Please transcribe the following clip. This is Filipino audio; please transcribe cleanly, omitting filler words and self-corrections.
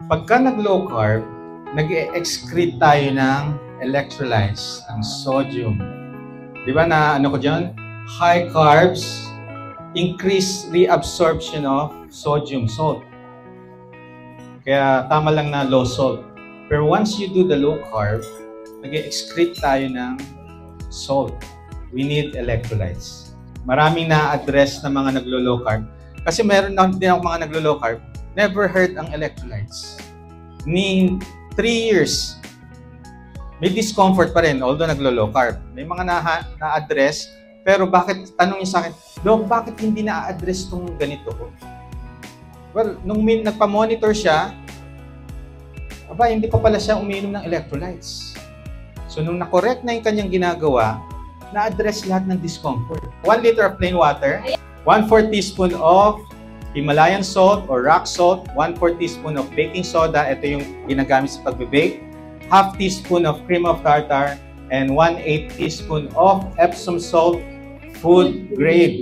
Pagka nag-low carb, nag-excrete tayo ng electrolytes, ang sodium. Di ba na ano ko dyan? High carbs, increase reabsorption of sodium, salt. Kaya tama lang na low salt. Pero once you do the low carb, nag-excrete tayo ng salt. We need electrolytes. Maraming na-address na mga naglo-low carb. Kasi meron din ako mga naglo-low carb, never heard ang electrolytes. Ni 3 years, may discomfort pa rin, although naglo-low carb. May mga na-address, pero bakit, tanong niya sa akin, Doc, bakit hindi na-address itong ganito? Well, nung nagpa-monitor siya, hindi pa pala siya uminom ng electrolytes. So, nung na-correct na yung kanyang ginagawa, na-address lahat ng discomfort. 1 liter of plain water, 1/4 teaspoon of Himalayan salt or rock salt, 1/4 teaspoon of baking soda, ito yung ginagamit sa pagbe-bake, 1/2 teaspoon of cream of tartar, and 1/8 teaspoon of Epsom salt, food grade.